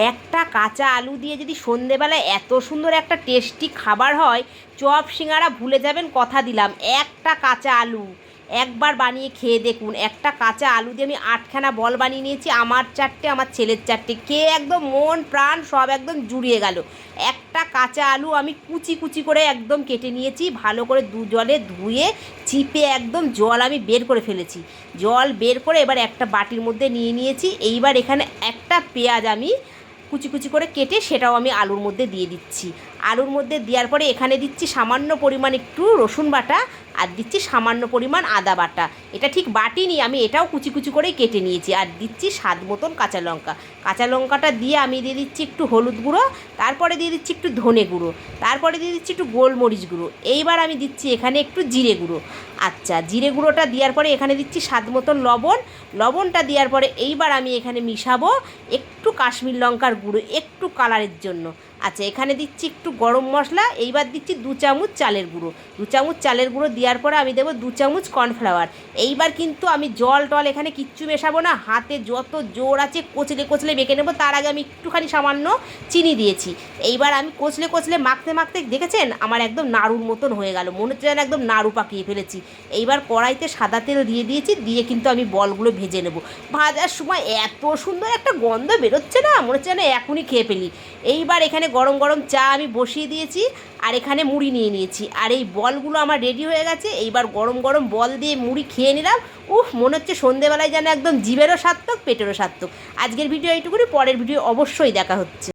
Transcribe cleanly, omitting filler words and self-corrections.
একটা কাঁচা আলু দিয়ে যদি সন্ধেবেলায় এত সুন্দর একটা টেস্টি খাবার হয়, চপ সিঙ্গারা ভুলে যাবেন, কথা দিলাম। একটা কাঁচা আলু একবার বানিয়ে খেয়ে দেখুন। একটা কাঁচা আলু দিয়ে আমি 8খানা বল বানিয়ে নিয়েছি, আমার 4টে, আমার ছেলের 4টে। খেয়ে একদম মন প্রাণ সব একদম জুড়িয়ে গেল। একটা কাঁচা আলু আমি কুচি কুচি করে একদম কেটে নিয়েছি, ভালো করে জলে ধুয়ে চিপে একদম জল আমি বের করে ফেলেছি। জল বের করে এবার একটা বাটির মধ্যে নিয়ে নিয়েছি। এইবার এখানে একটা পেঁয়াজ আমি কুচি কুচি করে কেটে সেটাও আমি আলুর মধ্যে দিয়ে দিচ্ছি। আলুর মধ্যে দেওয়ার পরে এখানে দিচ্ছি সামান্য পরিমাণ একটু রসুন বাটা, আর দিচ্ছি সামান্য পরিমাণ আদা বাটা। এটা ঠিক বাটিনি, আমি এটাও কুচি কুচি করেই কেটে নিয়েছি। আর দিচ্ছি স্বাদ মতন কাঁচা লঙ্কা। কাঁচা লঙ্কাটা দিয়ে আমি দিয়ে দিচ্ছি একটু হলুদ গুঁড়ো, তারপরে দিয়ে দিচ্ছি একটু ধনে গুঁড়ো, তারপরে দিয়ে দিচ্ছি একটু গোলমরিচ গুঁড়ো। এইবার আমি দিচ্ছি এখানে একটু জিরে গুঁড়ো। আচ্ছা, জিরে গুঁড়োটা দেওয়ার পরে এখানে দিচ্ছি স্বাদ মতন লবণ। লবণটা দেওয়ার পরে এইবার আমি এখানে মিশাবো একটু কাশ্মীর লঙ্কার গুঁড়ো, একটু কালারের জন্য। আচ্ছা, এখানে দিচ্ছি একটু গরম মশলা। এইবার দিচ্ছি 2 চামচ চালের গুঁড়ো। 2 চামচ চালের গুঁড়ো দেওয়ার পরে আমি দেবো 2 চামচ কর্নফ্লাওয়ার। এইবার কিন্তু আমি জল টল এখানে কিচ্ছু মেশাবো না, হাতে যত জোর আছে কচলে কচলে মেখে নেবো। তার আগে আমি একটুখানি সামান্য চিনি দিয়েছি। এইবার আমি কচলে কচলে মাখতে মাখতে দেখেছেন আমার একদম নাড়ুর মতন হয়ে গেল, মনে হচ্ছে যেন একদম নাড়ু পাকিয়ে ফেলেছি। এইবার কড়াইতে সাদা তেল দিয়ে দিয়েছি, দিয়ে কিন্তু আমি বলগুলো ভেজে নেব। ভাজার সময় এত সুন্দর একটা গন্ধ বেরোচ্ছে না, মনে হচ্ছে যেন এখনই খেয়ে ফেলি। এইবার এখানে গরম গরম চা আমি বসিয়ে দিয়েছি, আর এখানে মুড়ি নিয়ে নিয়েছি, আর এই বলগুলো আমার রেডি হয়ে গেছে। এইবার গরম গরম বল দিয়ে মুড়ি খেয়ে নিলাম। মনে হচ্ছে সন্ধেবেলায় যেন একদম জিভেরও সার্থক, পেটেরও সার্থক। আজকের ভিডিও এইটুকুনি, পরের ভিডিও অবশ্যই দেখা হচ্ছে।